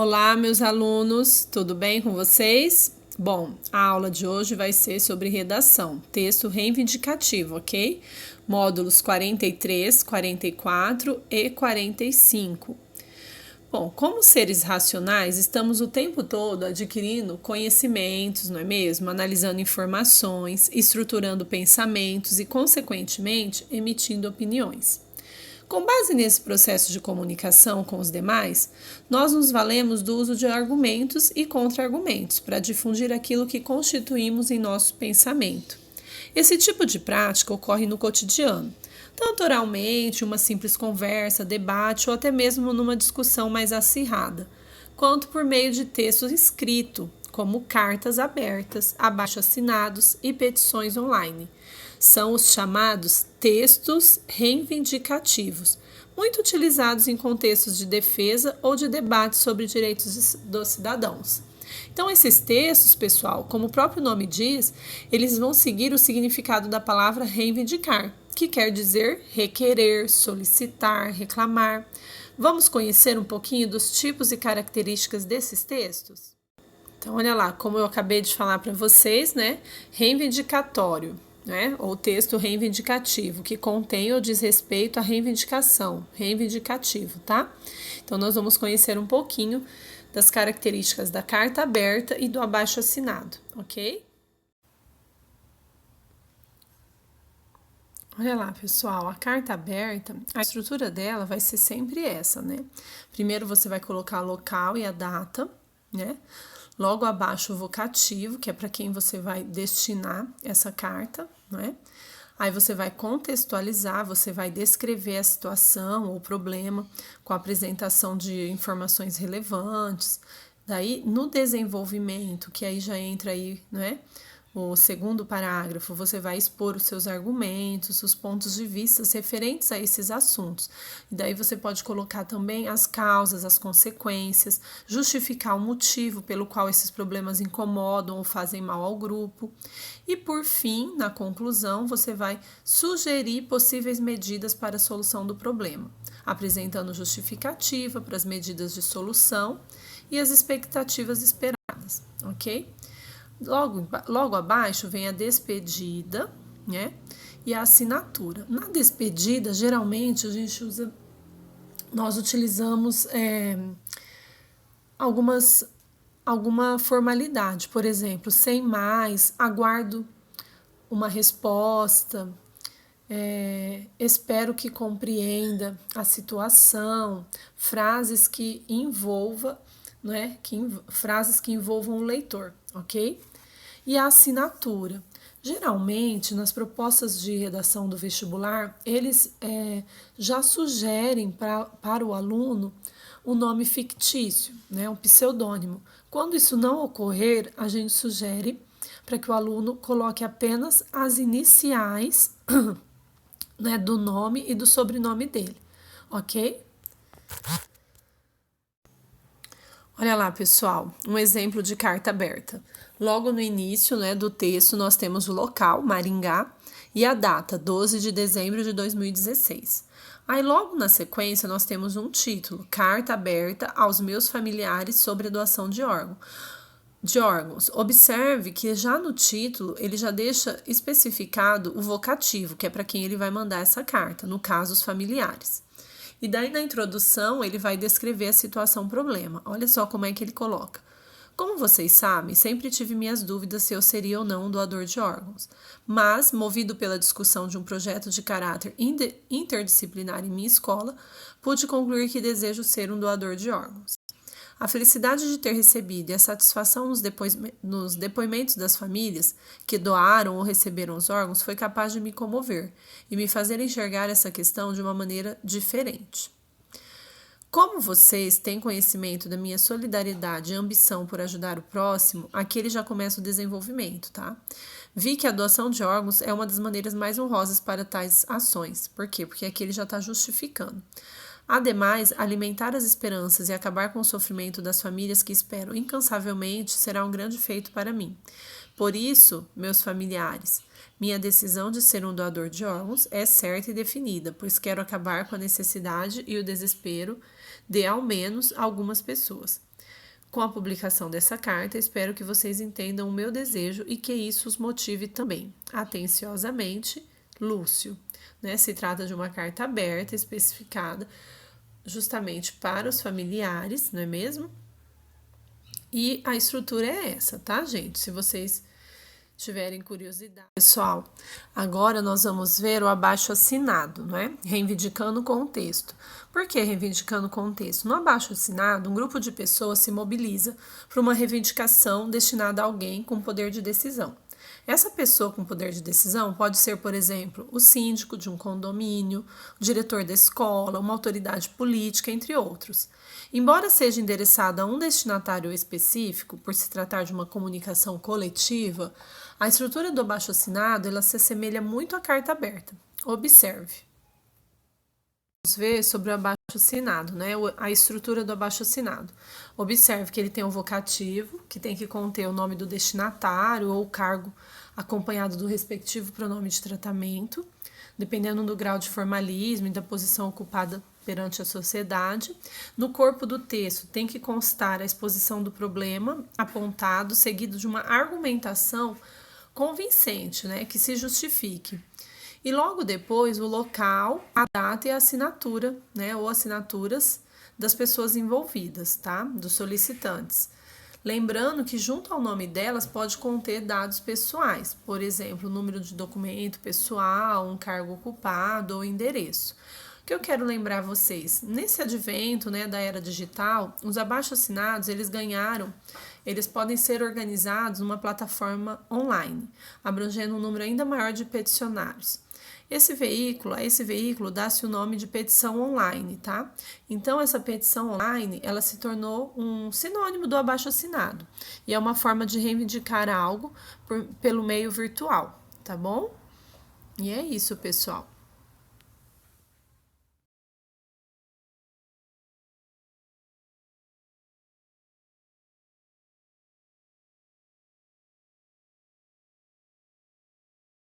Olá, meus alunos, tudo bem com vocês? Bom, a aula de hoje vai ser sobre redação, texto reivindicativo, ok? Módulos 43, 44 e 45. Bom, como seres racionais, estamos o tempo todo adquirindo conhecimentos, não é mesmo? Analisando informações, estruturando pensamentos e, consequentemente, emitindo opiniões. Com base nesse processo de comunicação com os demais, nós nos valemos do uso de argumentos e contra-argumentos para difundir aquilo que constituímos em nosso pensamento. Esse tipo de prática ocorre no cotidiano, tanto oralmente, uma simples conversa, debate ou até mesmo numa discussão mais acirrada, quanto por meio de texto escrito, como cartas abertas, abaixo-assinados e petições online. São os chamados textos reivindicativos, muito utilizados em contextos de defesa ou de debate sobre direitos dos cidadãos. Então, esses textos, pessoal, como o próprio nome diz, eles vão seguir o significado da palavra reivindicar, que quer dizer requerer, solicitar, reclamar. Vamos conhecer um pouquinho dos tipos e características desses textos? Então, olha lá, como eu acabei de falar para vocês, né? Reivindicatório, né? Ou texto reivindicativo, que contém ou diz respeito à reivindicação, reivindicativo, tá? Então, nós vamos conhecer um pouquinho das características da carta aberta e do abaixo-assinado, ok? Olha lá, pessoal, a carta aberta, a estrutura dela vai ser sempre essa, né? Primeiro você vai colocar o local e a data, né? Logo abaixo o vocativo, que é para quem você vai destinar essa carta, né? Aí você vai contextualizar, você vai descrever a situação ou problema com a apresentação de informações relevantes. Daí, no desenvolvimento, que aí já entra aí, né? O segundo parágrafo, você vai expor os seus argumentos, os pontos de vista referentes a esses assuntos. E daí você pode colocar também as causas, as consequências, justificar o motivo pelo qual esses problemas incomodam ou fazem mal ao grupo. E por fim, na conclusão, você vai sugerir possíveis medidas para a solução do problema, apresentando justificativa para as medidas de solução e as expectativas esperadas, ok? Logo abaixo vem a despedida, né? E a assinatura. Na despedida, geralmente nós utilizamos alguma formalidade, por exemplo, sem mais, aguardo uma resposta, espero que compreenda a situação, frases que envolvam, né? Frases que envolvam o leitor, ok? E a assinatura. Geralmente, nas propostas de redação do vestibular, eles já sugerem para o aluno um nome fictício, né, um pseudônimo. Quando isso não ocorrer, a gente sugere para que o aluno coloque apenas as iniciais né, do nome e do sobrenome dele, ok? Olha lá, pessoal, um exemplo de carta aberta. Logo no início, né, do texto, nós temos o local, Maringá, e a data, 12 de dezembro de 2016. Aí, logo na sequência, nós temos um título, Carta aberta aos meus familiares sobre a doação de órgãos. Observe que já no título, ele já deixa especificado o vocativo, que é para quem ele vai mandar essa carta, no caso, os familiares. E daí na introdução ele vai descrever a situação problema. Olha só como é que ele coloca. Como vocês sabem, sempre tive minhas dúvidas se eu seria ou não um doador de órgãos. Mas, movido pela discussão de um projeto de caráter interdisciplinar em minha escola, pude concluir que desejo ser um doador de órgãos. A felicidade de ter recebido e a satisfação nos depoimentos das famílias que doaram ou receberam os órgãos foi capaz de me comover e me fazer enxergar essa questão de uma maneira diferente. Como vocês têm conhecimento da minha solidariedade e ambição por ajudar o próximo, aqui ele já começa o desenvolvimento, tá? Vi que a doação de órgãos é uma das maneiras mais honrosas para tais ações. Por quê? Porque aqui ele já está justificando. Ademais, alimentar as esperanças e acabar com o sofrimento das famílias que esperam incansavelmente será um grande feito para mim. Por isso, meus familiares, minha decisão de ser um doador de órgãos é certa e definida, pois quero acabar com a necessidade e o desespero de, ao menos, algumas pessoas. Com a publicação dessa carta, espero que vocês entendam o meu desejo e que isso os motive também. Atenciosamente, Lúcio. Né? Se trata de uma carta aberta, especificada justamente para os familiares, não é mesmo? E a estrutura é essa, tá, gente? Se vocês tiverem curiosidade. Pessoal, agora nós vamos ver o abaixo-assinado, né? Reivindicando o contexto. Por que reivindicando o contexto? No abaixo-assinado, um grupo de pessoas se mobiliza para uma reivindicação destinada a alguém com poder de decisão. Essa pessoa com poder de decisão pode ser, por exemplo, o síndico de um condomínio, o diretor da escola, uma autoridade política, entre outros. Embora seja endereçada a um destinatário específico, por se tratar de uma comunicação coletiva, a estrutura do abaixo-assinado ela se assemelha muito à carta aberta. Observe. Vamos ver sobre o abaixo-assinado, né? A estrutura do abaixo-assinado. Observe que ele tem um vocativo, que tem que conter o nome do destinatário ou o cargo acompanhado do respectivo pronome de tratamento, dependendo do grau de formalismo e da posição ocupada perante a sociedade. No corpo do texto tem que constar a exposição do problema apontado, seguido de uma argumentação convincente, né, que se justifique. E logo depois o local, a data e a assinatura, né, ou assinaturas das pessoas envolvidas, tá, dos solicitantes. Lembrando que junto ao nome delas pode conter dados pessoais, por exemplo, o número de documento pessoal, um cargo ocupado ou endereço. O que eu quero lembrar vocês, nesse advento, né, da era digital, os abaixo-assinados, eles podem ser organizados numa plataforma online, abrangendo um número ainda maior de peticionários. A esse veículo dá-se o nome de petição online, tá? Então, essa petição online, ela se tornou um sinônimo do abaixo-assinado e é uma forma de reivindicar algo pelo meio virtual, tá bom? E é isso, pessoal.